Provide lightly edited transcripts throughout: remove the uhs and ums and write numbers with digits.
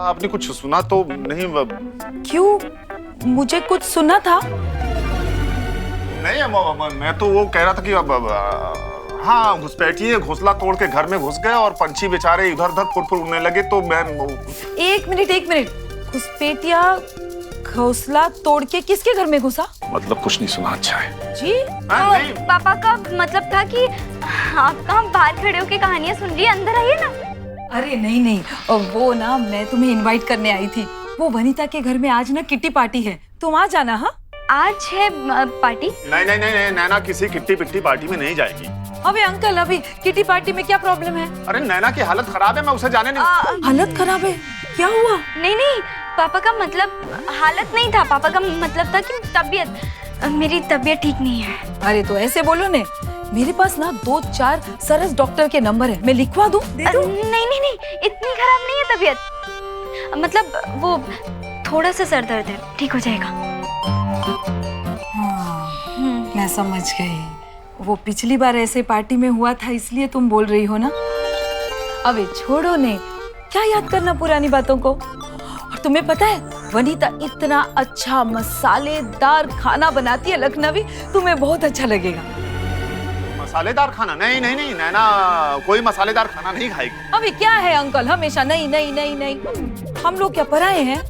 आपने कुछ सुना तो नहीं? क्यों, मुझे कुछ सुना था? नहीं, मैं तो वो कह रहा था कि हाँ, घुसपैठिए घोंसला तोड़ के घर में घुस गए और पंछी बेचारे इधर उधर फुर उड़ने लगे, तो मैं एक मिनट, घुसपैठिया घोंसला तोड़ के किसके घर में घुसा? मतलब कुछ नहीं सुना। अच्छा है जी। नहीं। पापा का मतलब था कि आप कहाँ बाहर खड़े होकर कहानियां सुन रही है, अंदर आइए ना। अरे नहीं, वो ना मैं तुम्हें इनवाइट करने आई थी। वो वनीता के घर में आज ना किट्टी पार्टी है, तुम आ जाना। हाँ, आज है पार्टी? नहीं, नैना किसी किट्टी पिट्टी पार्टी में नहीं जाएगी। अबे अंकल, अभी किट्टी पार्टी में क्या प्रॉब्लम है? अरे नैना की हालत खराब है, मैं उसे जाने नहीं। हालत खराब है? क्या हुआ? नहीं, पापा का मतलब हालत नहीं था, पापा का मतलब था कि तबीयत, मेरी तबीयत ठीक नहीं है। अरे तो ऐसे बोलो ने, मेरे पास ना 2-4 सरस डॉक्टर के नंबर है, मैं लिखवा दूं? दे दूं? नहीं, इतनी खराब नहीं है तबीयत, मतलब वो थोड़ा सा सर दर्द है, ठीक हो जाएगा। हाँ, मैं समझ गई। वो पिछली बार ऐसे पार्टी में हुआ था, इसलिए तुम बोल रही हो ना। अबे छोड़ो ने, क्या याद करना पुरानी बातों को। और तुम्हें पता है, वनीता इतना अच्छा मसालेदार खाना बनाती है लखनवी, तुम्हें बहुत अच्छा लगेगा। मसालेदार खाना? नहीं, नैना कोई मसालेदार खाना नहीं खाएगी। अबे क्या है अंकल, हमेशा नहीं। हम लोग क्या पराए हैं?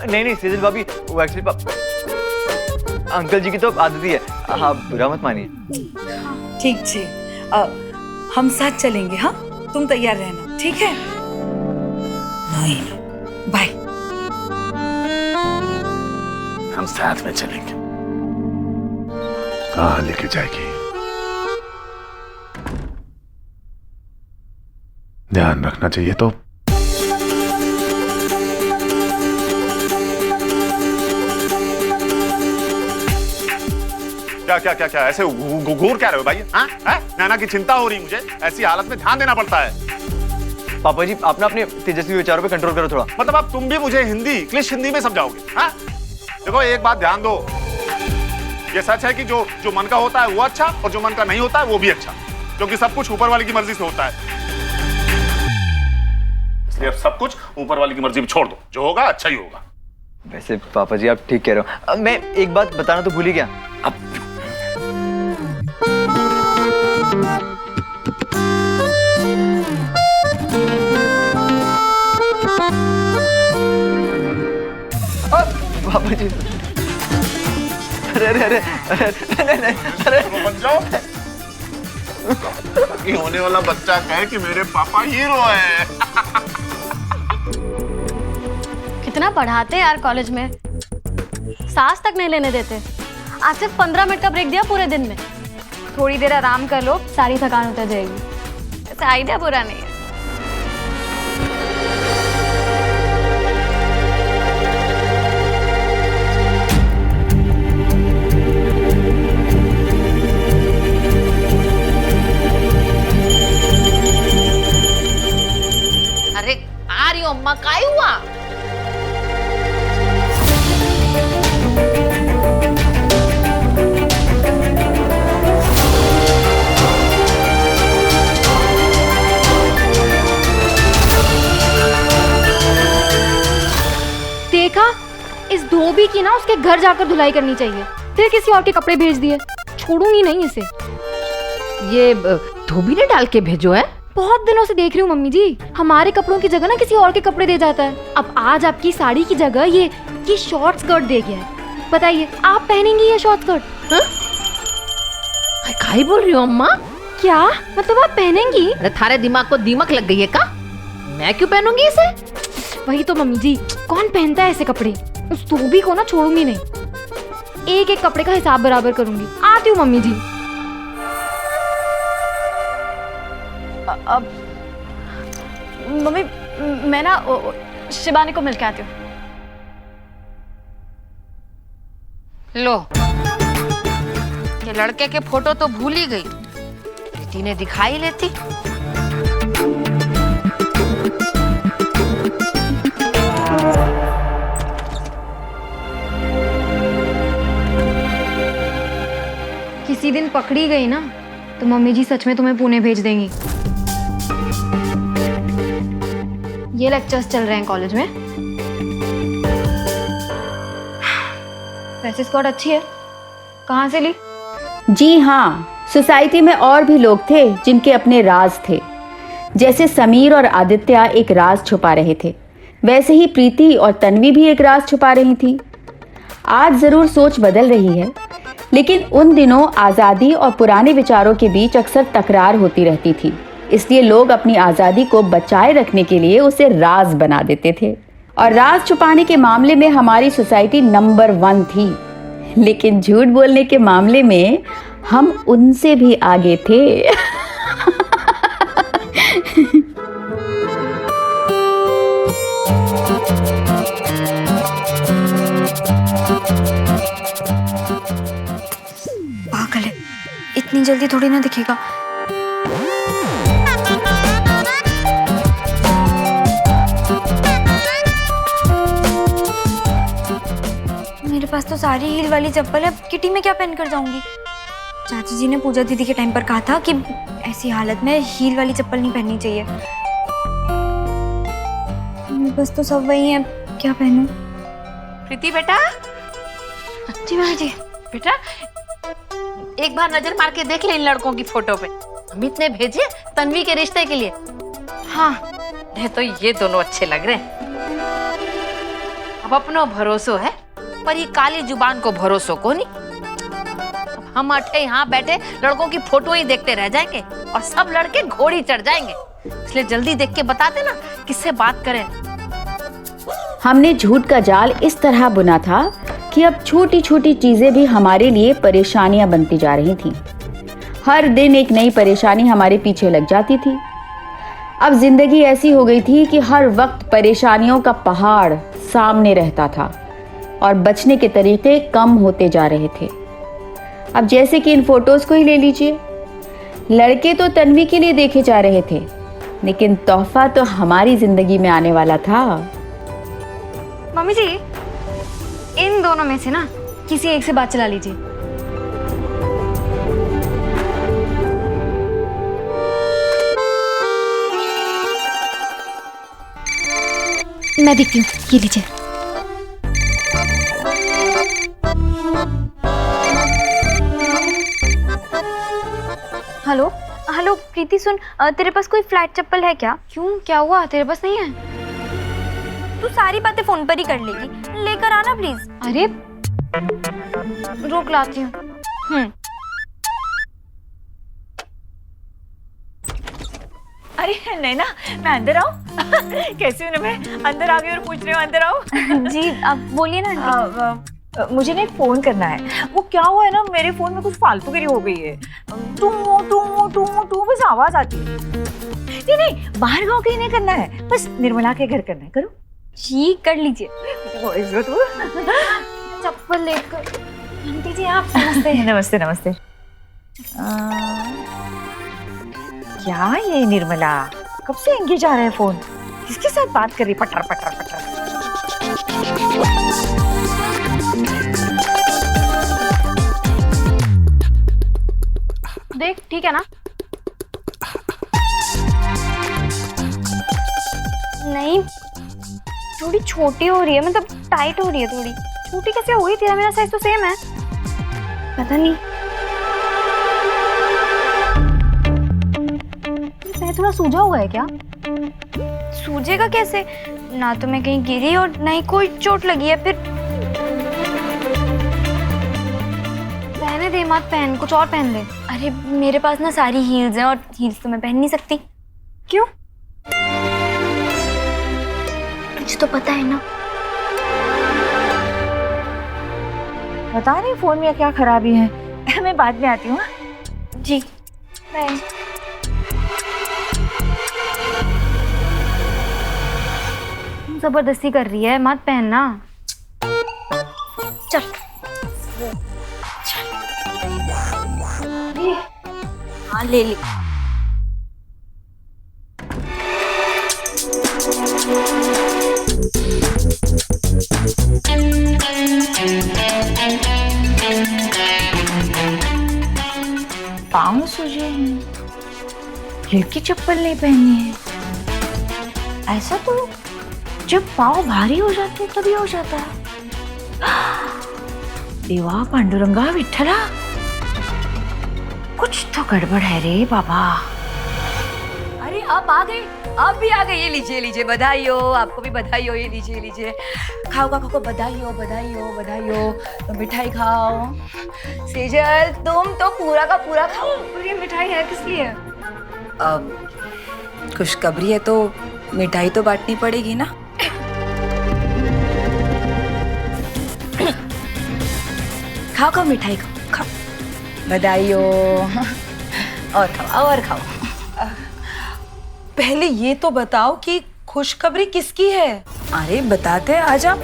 नहीं सेजल भाभी, वो एक्चुअली अंकल जी की तो आदत ही है, आप बुरा मत मानिए। ठीक छे, हम साथ चलेंगे। हाँ, तुम तैयार रहना, ठीक है? नहीं, बाय। हम साथ में चलेंगे। कहाँ लेके जाएगी? ध्यान रखना चाहिए तो। क्या ऐसे घूर क्या रहे हो भाई? हाँ? नैना की चिंता हो रही मुझे, ऐसी हालत में ध्यान देना पड़ता है। पापा जी, आप ना अपने तेजस्वी विचारों पे कंट्रोल करो थोड़ा। मतलब अब तुम भी मुझे इंग्लिश हिंदी में समझाओगे? हाँ? देखो एक बात ध्यान दो, ये सच है कि जो मन का होता है वो अच्छा, और जो मन का नहीं होता है वो भी अच्छा, क्योंकि सब कुछ ऊपर वाले की मर्जी से होता है। इसलिए अब सब कुछ ऊपर वाले की मर्जी पे छोड़ दो, जो होगा अच्छा ही होगा। वैसे पापा जी, आप ठीक कह रहे हो। मैं एक बात बताना तो भूल ही गया। अब पापा जी, अरे बन जाओ। होने वाला बच्चा कहे कि मेरे पापा हीरो है। कितना पढ़ाते हैं यार कॉलेज में, सांस तक नहीं लेने देते। आज सिर्फ 15 मिनट का ब्रेक दिया पूरे दिन में। थोड़ी देर आराम कर लो, सारी थकान उतर जाएगी। ऐसा आइडिया बुरा नहीं है। अरे आ रही हो अम्मा, काय हुआ? देखा, इस धोबी की ना उसके घर जाकर धुलाई करनी चाहिए, फिर किसी और के कपड़े भेज दिए। छोड़ूंगी नहीं इसे। ये धोबी ने डाल के भेजो है? बहुत दिनों से देख रही हूँ मम्मी जी, हमारे कपड़ों की जगह ना किसी और के कपड़े दे जाता है। अब आज आपकी साड़ी की जगह ये शॉर्ट स्कर्ट दे गया है। बताइए, आप पहनेंगी ये शॉर्ट स्कर्ट? काय बोल रही हो अम्मा? क्या मतलब आप पहनेंगी? अरे थारे दिमाग को दीमक लग गई है का? मैं क्यों पहनूंगी इसे? वही तो मम्मी जी, कौन पहनता है ऐसे कपड़े? उस धोबी को ना छोड़ूंगी नहीं, एक एक कपड़े का हिसाब बराबर करूंगी। आती हूँ मम्मी जी। अब मम्मी, मैं ना शिबानी को मिलके आती हूँ। लो, ये लड़के के फोटो तो भूल ही गई, प्रीति ने दिखाई लेती। किसी दिन पकड़ी गई ना तो मम्मी जी सच में तुम्हें पुणे भेज देंगी। ये लेक्चर्स चल रहे हैं कॉलेज में। वैसे स्कर्ट अच्छी है, कहाँ से ली? जी हाँ, सोसाइटी में और भी लोग थे जिनके अपने राज थे। जैसे समीर और आदित्य एक राज छुपा रहे थे, वैसे ही प्रीति और तन्वी भी एक राज छुपा रही थी। आज जरूर सोच बदल रही है, लेकिन उन दिनों आज़ादी और पुराने विचारों के बीच अक्सर तकरार होती रहती थी। इसलिए लोग अपनी आज़ादी को बचाए रखने के लिए उसे राज बना देते थे। और राज छुपाने के मामले में हमारी सोसाइटी नंबर 1 थी, लेकिन झूठ बोलने के मामले में हम उनसे भी आगे थे। पागल है, इतनी जल्दी थोड़ी ना दिखेगा। मेरे पास तो सारी हील वाली चप्पल है, किटी में क्या पहन कर जाऊंगी? चाची जी ने पूजा दीदी के टाइम पर कहा था कि ऐसी हालत में हील वाली चप्पल नहीं पहननी चाहिए। मेरे पास तो सब वही है, क्या पहनूं? प्रीति बेटा, जी माँ जी। बेटा एक बार नजर मार के देख ले इन लड़कों की फोटो पे। अमित ने भेजे तन्वी के रिश्ते के लिए। हाँ, है तो ये दोनों अच्छे लग रहे हैं। अब अपनो भरोसो है, पर ये काली जुबान को भरोसो को नहीं। अब हम अठे यहाँ बैठे लड़कों की फोटो ही देखते रह जाएंगे और सब लड़के घोड़ी चढ़ जाएंगे। इसलिए जल्दी देख के बता देना किससे बात करें। हमने झूठ का जाल इस तरह बुना था कि अब छोटी छोटी चीजें भी हमारे लिए परेशानियां बनती जा रही थी। हर दिन एक नई परेशानी हमारे पीछे लग जाती थी। अब जिंदगी ऐसी हो गई थी कि हर वक्त परेशानियों का पहाड़ सामने रहता था और बचने के तरीके कम होते जा रहे थे। अब जैसे कि इन फोटोज को ही ले लीजिए। लड़के तो तन्वी के लिए देखे जा रहे थे, लेकिन तोहफा तो हमारी जिंदगी में आने वाला था। मम्मी जी, इन दोनों में से ना किसी एक से बात चला लीजिए। मैं देखती हूँ, ये लीजिए। हेलो हेलो प्रीति, सुन, तेरे पास कोई फ्लैट चप्पल है क्या? क्यों, क्या हुआ? तेरे पास नहीं है? तू सारी बातें फोन पर ही कर लेगी, लेकर आना प्लीज। अरे रोक लाती हूँ। अरे नैना, मैं अंदर आऊं? कैसी हूँ मैं? अंदर आ गई और पूछ रही हूँ अंदर आऊं? जी आप बोलिए ना। मुझे ना एक फोन करना है। वो क्या हुआ है ना, मेरे फोन में कुछ फालतूगिरी हो गई है। टू बस आवाज आती है। नहीं नहीं, बाहर गाँव कहीं नहीं करना है, बस निर्मला के घर करना है। करो जी, कर लीजिए। चप्पल लेकर। आंटी जी आप समझते हैं। नमस्ते नमस्ते। क्या ये निर्मला कब से एंगेज आ रहा है फोन? किसके साथ बात कर रही? पटर पटर पटर। देख, ठीक है ना? नहीं, थोड़ी छोटी हो रही है, मतलब टाइट हो रही है थोड़ी। छोटी कैसे हो गई? तेरा मेरा साइज तो सेम है। पता नहीं, पैर थोड़ा सूजा हुआ है क्या? सूजेगा कैसे? ना तो मैं कहीं गिरी और ना ही कोई चोट लगी है। फिर पहने दे, मत पहन, कुछ और पहन दे। अरे मेरे पास ना सारी हील्स हैं और हील्स तो मैं पहन नहीं सकती। क्यों? मुझे तो पता है ना। पता नहीं फोन में क्या खराबी है। मैं बाद में आती हूँ। जी बाय। जबरदस्ती कर रही है, मत पहनना। चल हाँ ले ली। पाँव सूजे हैं, हील की चप्पल नहीं पहननी है। ऐसा तो जब पाँव भारी हो जाते हैं तभी हो जाता है। देवा पांडुरंगा विठ्ठला, कुछ तो गड़बड़ है रे बाबा। अरे आप आ गए, आप भी आ गए। ये लीजिए लीजिए, बधाई हो, आपको भी बधाई हो। ये लीजिए लीजिए, खाओ खाओ खाओ, बधाई हो बधाई हो बधाई हो। तो मिठाई खाओ। सेजल तुम तो पूरा का पूरा खाओ। ये मिठाई है किस लिए? अब खुशखबरी है तो मिठाई तो बांटनी पड़ेगी ना। खाओ खाओ, मिठाई खाओ खाओ, बधाई हो। और खाओ और खाओ। पहले ये तो बताओ कि खुशखबरी किसकी है? अरे बताते हैं, आ जाओ।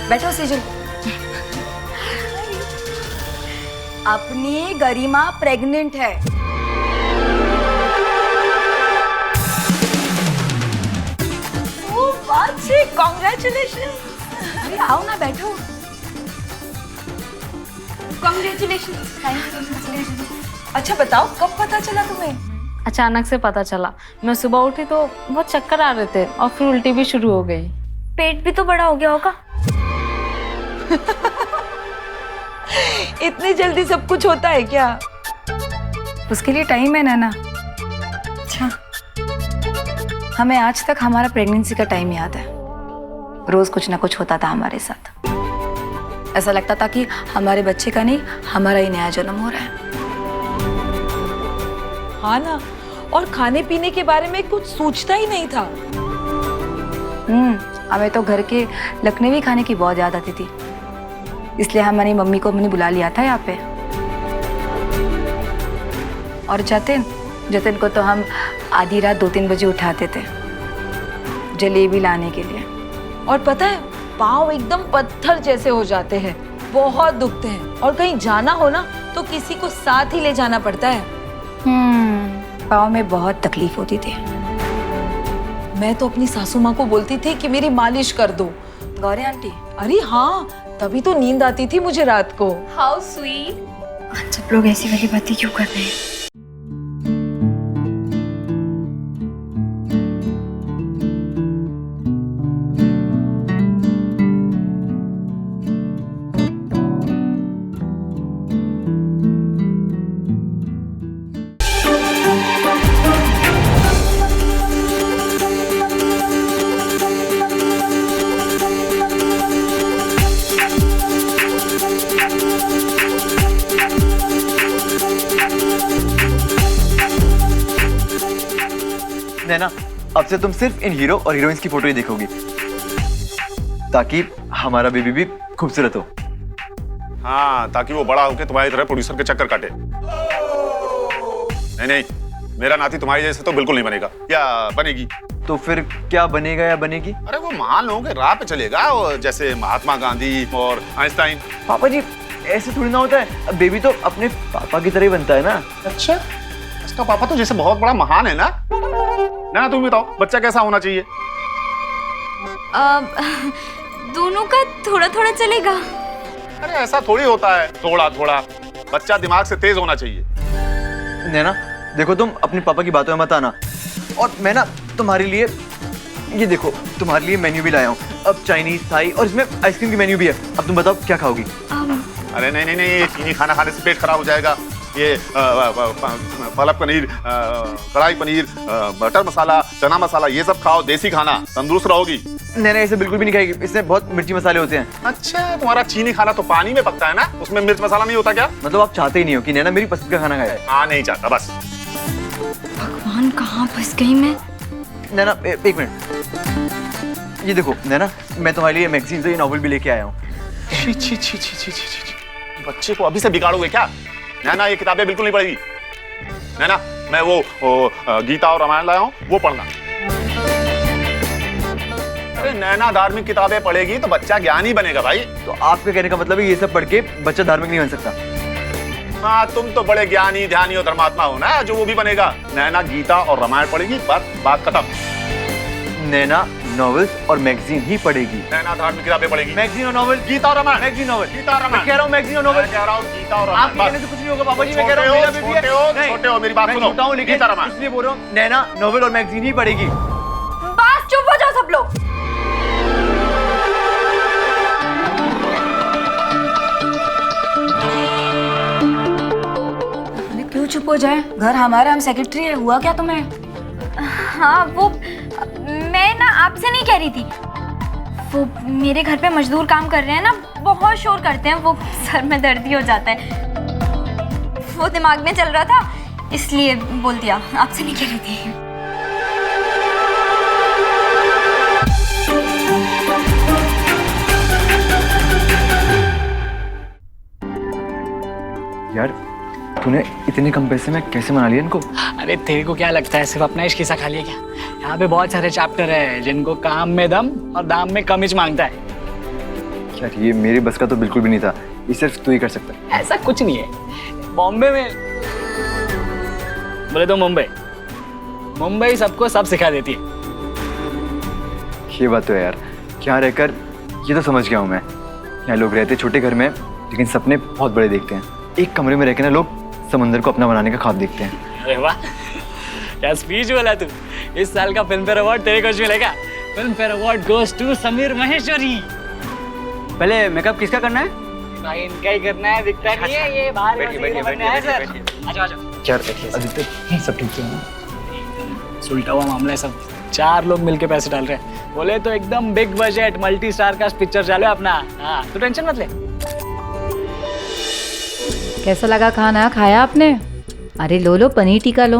बैठो सेजल। अपनी गरिमा प्रेग्नेंट है। ओ बात से कांग्रेचुलेशन। अरे आओ ना, बैठो। कांग्रेचुलेशन। Thank you. अच्छा बताओ, कब पता चला तुम्हें? अचानक से पता चला। मैं सुबह उठी तो बहुत चक्कर आ रहे थे और फिर उल्टी भी शुरू हो गई। पेट भी तो बड़ा हो गया होगा। इतनी जल्दी सब कुछ होता है क्या? उसके लिए टाइम है ना। अच्छा, हमें आज तक हमारा प्रेगनेंसी का टाइम याद है। रोज कुछ ना कुछ होता था हमारे साथ। ऐसा लगता था कि हमारे बच्चे का नहीं, हमारा ही नया जन्म हो रहा है। हाँ ना, और खाने पीने के बारे में कुछ सोचता ही नहीं था। हमें तो घर के लखनवी खाने की बहुत याद आती थी, इसलिए हमारी मम्मी को हमने बुला लिया था यहाँ पे। और जतिन को तो हम आधी रात 2-3 बजे उठाते थे जलेबी लाने के लिए। और पता है, पाँव एकदम पत्थर जैसे हो जाते हैं, बहुत दुखते हैं। और कहीं जाना हो ना तो किसी को साथ ही ले जाना पड़ता है। पाँव में बहुत तकलीफ होती थी। मैं तो अपनी सासू माँ को बोलती थी कि मेरी मालिश कर दो। गौरी आंटी, अरे हाँ, तभी तो नींद आती थी मुझे रात को। How sweet. सब लोग ऐसी वाली बातें क्यों कर रहे हैं? नैना, अब से तुम सिर्फ इन हीरो और हीरोइंस की फोटो ही देखोगी, ताकि हमारा बेबी भी खूबसूरत हो। हाँ, ताकि वो बड़ा होके तुम्हारी तरह प्रोड्यूसर के चक्कर काटे। नहीं, मेरा नाती तुम्हारी जैसे तो बिल्कुल नहीं बनेगा। या बनेगी तो फिर क्या बनेगा या बनेगी? अरे वो महान लोगों के राह पे चलेगा, जैसे महात्मा गांधी और आइंस्टाइन। पापा जी, ऐसे थोड़ी ना होता है। बेबी तो अपने पापा की तरह ही बनता है ना। अच्छा, इसका पापा तो जैसे बहुत बड़ा महान है ना। ना तुम बताओ, बच्चा कैसा होना चाहिए? दोनों का थोड़ा थोड़ा चलेगा। अरे ऐसा थोड़ी होता है, थोड़ा थोड़ा। बच्चा दिमाग से तेज होना चाहिए। नैना देखो, तुम अपने पापा की बातों में मत आना। और मैं ना तुम्हारे लिए, ये देखो, तुम्हारे लिए मेन्यू भी लाया हूँ। अब चाइनीज, थाई और इसमें आइसक्रीम की मेन्यू भी है। अब तुम बताओ क्या खाओगी? अरे नहीं, ये चीनी खाना खाने से पेट खराब हो जाएगा। ये पालक पनीर, कढ़ाई पनीर, बटर मसाला, चना मसाला, ये सब खाओ। देसी खाना, तंदुरुस्त रहोगी। नैना ऐसे बिल्कुल भी नहीं खाएगी, इसमें बहुत मिर्ची मसाले होते हैं। अच्छा, तुम्हारा चीनी खाना तो पानी में पकता है ना, उसमें मिर्च मसाला नहीं होता क्या? मतलब आप चाहते ही नहीं हो कि नैना मेरी पसंद का खाना खाए? हाँ, नहीं चाहता बस। भगवान, कहाँ फंस गई मैं? नैना एक मिनट, ये देखो नैना, मैं तुम्हारे लिए मैगजीन से नॉवल भी लेके आया हूँ। छी छी छी छी छी छी छी। बच्चे को अभी से बिगाड़ोगे क्या? नैना, ये किताबें बिल्कुल नहीं पढ़ेगी। नैना, मैं वो गीता और रामायण लाया हूँ, वो पढ़ना। अरे नैना धार्मिक किताबें पढ़ेगी तो बच्चा ज्ञानी बनेगा भाई। तो आपके कहने का मतलब है ये सब पढ़ के बच्चा धार्मिक नहीं बन सकता? हाँ, तुम तो बड़े ज्ञानी, ध्यानी और धर्मात्मा हो ना, जो वो भी बनेगा। नैना गीता और रामायण पढ़ेगी, बस बात खत्म। नैना नॉवेल्स और मैगजीन ही पढ़ेगी। नैना धार्मिक किताबें पढ़ेगी। मैगजीन और नॉवेल, गीता और रामायण। मैगजीन नॉवेल, गीता और रामायण। कह रहा हूँ मैगजीन और नॉवेल। कह रहा हूँ गीता और आपके रामायण। कहने से कुछ नहीं होगा पापा जी, मैं कह रहा हूँ मेरा बेबी है। छोटे हो, मेरी बात सुनो। मैं छोटा हूँ लेकिन गीता रामायण। इसलिए बोल रहा हूँ नैना नॉवेल और मैगजीन ही पढ़ेगी। बस चुप हो जाओ सब लोग। चुप हो जाए, घर हमारा, हम सेक्रेटरी है। हुआ क्या तुम्हें? हाँ वो मैं ना आपसे नहीं कह रही थी, वो मेरे घर पे मजदूर काम कर रहे हैं ना, बहुत शोर करते हैं, वो सर में दर्द ही हो जाता है। वो दिमाग में चल रहा था इसलिए बोल दिया, आपसे नहीं कह रही थी। यार तूने इतने कम पैसे में कैसे मना लिया इनको? अरे तेरे को क्या लगता है सिर्फ अपना इश्क ही खा लिया क्या? यहाँ पे बहुत सारे चैप्टर है जिनको काम में दम और दाम में कमिज मांगता है। यार ये मेरे बस का तो बिल्कुल भी नहीं था, ये सिर्फ तू ही कर सकता है। ऐसा कुछ नहीं है। बॉम्बे में बोले तो मुंबई सबको सब सिखा देती है। ये बात तो है यार, यहाँ रहकर ये तो समझ गया हूँ मैं। यहाँ लोग रहते छोटे घर में लेकिन सपने बहुत बड़े देखते हैं। एक कमरे में रहकर ना लोग समंदर को अपना बनाने का ख्वाब देखते हैं। अरे वाह क्या स्पीच बोला तू। इस साल का फिल्म फेयर अवार्ड तेरे को मिलेगा। Filmfare award goes to Sameer Maheshwari. पहले मेकअप किसका करना है? भाई इनका ही करना है, दिखता नहीं है ये बाहर बनना है सर। आ जाओ यार आदित्य सब ठीक है ना? सुलटा हुआ मामला है सब। 4 लोग मिलके पैसे डाल रहे हैं। बोले तो एकदम बिग बजट मल्टी स्टार का पिक्चर चालू है अपना। हाँ तू टेंशन मत ले। कैसा लगा खाना? खाया आपने? अरे लो लो पनीर टिक्का लो।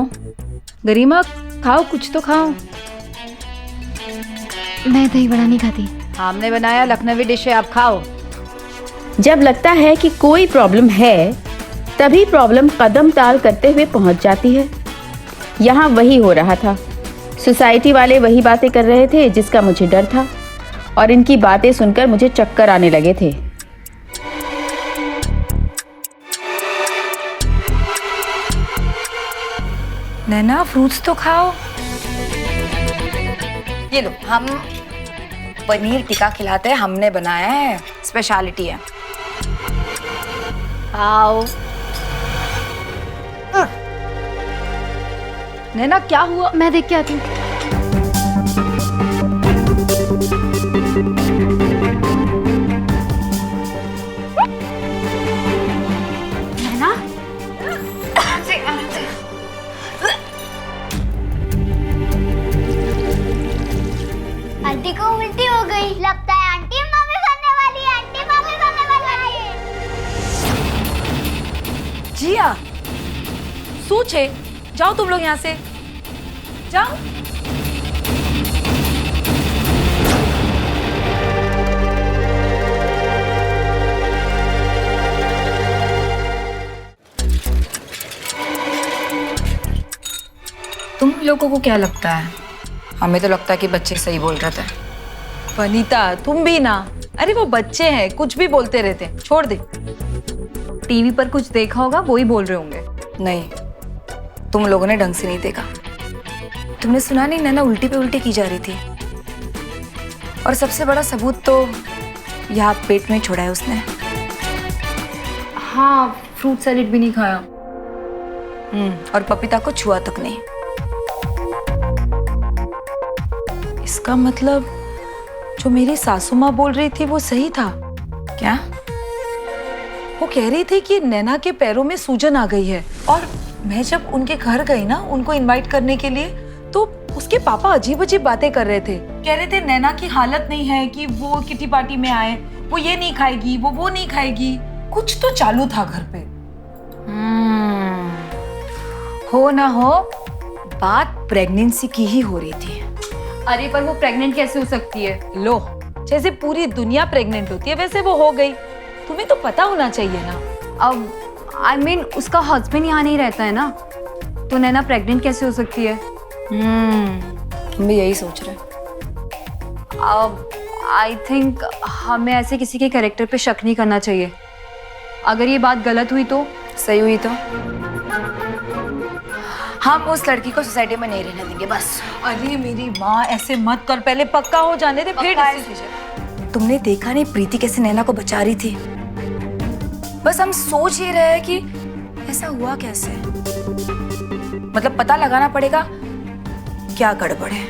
गरिमा खाओ, कुछ तो खाओ। मैं दही बड़ा नहीं खाती। हमने बनाया लखनवी डिश है, आप खाओ। जब लगता है कि कोई प्रॉब्लम है तभी प्रॉब्लम कदम ताल करते हुए पहुंच जाती है। यहाँ वही हो रहा था। सोसाइटी वाले वही बातें कर रहे थे जिसका मुझे डर था, और इनकी बातें सुनकर मुझे चक्कर आने लगे थे। नैना फ्रूट्स तो खाओ। ये लो, हम पनीर टिक्का खिलाते हैं, हमने बनाया है, स्पेशलिटी है। आओ। नैना क्या हुआ? मैं देख के आती हूँ। नैना आंटी को उल्टी हो गई। लगता है आंटी मम्मी बनने वाली है। आंटी मम्मी बनने वाली है। जिया, सोचे, जाओ तुम लोग यहाँ से, जाओ। तुम लोगों को क्या लगता है? हमें तो लगता है कि बच्चे सही बोल रहे थे। वनीता तुम भी ना, अरे वो बच्चे हैं, कुछ भी बोलते रहते हैं, छोड़ दे। टीवी पर कुछ देखा होगा, वो ही बोल रहे होंगे। नहीं, तुम लोगों ने ढंग से नहीं देखा। तुमने सुना नहीं, नैना उल्टी पे उल्टी की जा रही थी। और सबसे बड़ा सबूत तो यहाँ पेट में छोड़ा है उसने। हाँ, फ्रूट सैलेड भी नहीं खाया। और पपीता को छुआ तक नहीं। इसका मतलब जो मेरी सासू माँ बोल रही थी वो सही था क्या? वो कह रही थी कि नैना के पैरों में सूजन आ गई है। और मैं जब उनके घर गई ना उनको इनवाइट करने के लिए, तो उसके पापा अजीब अजीब बातें कर रहे थे। कह रहे थे नैना की हालत नहीं है कि वो किटी पार्टी में आए, वो ये नहीं खाएगी, वो नहीं खाएगी। कुछ तो चालू था घर पे। हो ना हो, बात प्रेगनेंसी की ही हो रही थी। अरे पर वो प्रेग्नेंट कैसे हो सकती है? लो, जैसे पूरी दुनिया प्रेग्नेंट होती है वैसे वो हो गई। तुम्हें तो पता होना चाहिए ना। अब आई मीन उसका हस्बैंड यहाँ नहीं रहता है ना, तो नैना प्रेग्नेंट कैसे हो सकती है? हम भी यही सोच रहे। अब आई थिंक हमें ऐसे किसी के कैरेक्टर पे शक नहीं करना चाहिए। अगर ये बात गलत हुई तो? सही हुई तो हम उस लड़की को सोसाइटी में नहीं रहने देंगे बस। अरे मेरी माँ, ऐसे मत कर, पहले पक्का हो जाने दे फिर डिसीजन। तुमने देखा नहीं प्रीति कैसे नैना को बचा रही थी? बस हम सोच ही रहे हैं कि ऐसा हुआ कैसे। मतलब पता लगाना पड़ेगा क्या गड़बड़ है।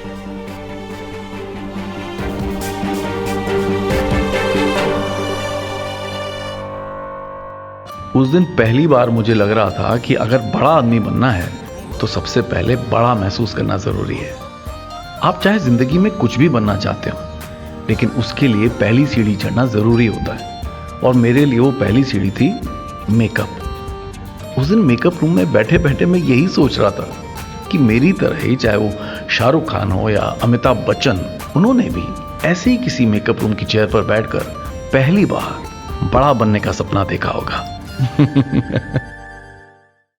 उस दिन पहली बार मुझे लग रहा था कि अगर बड़ा आदमी बनना है तो सबसे पहले बड़ा महसूस करना जरूरी है। आप चाहे जिंदगी में कुछ भी बनना चाहते हो, लेकिन उसके लिए पहली सीढ़ी चढ़ना जरूरी होता है। और मेरे लिए वो पहली सीढ़ी थी मेकअप। उस दिन मेकअप रूम में बैठे बैठे मैं यही सोच रहा था कि मेरी तरह ही, चाहे वो शाहरुख खान हो या अमिताभ बच्चन, उन्होंने भी ऐसे ही किसी मेकअप रूम की चेयर पर बैठकर पहली बार बड़ा बनने का सपना देखा होगा।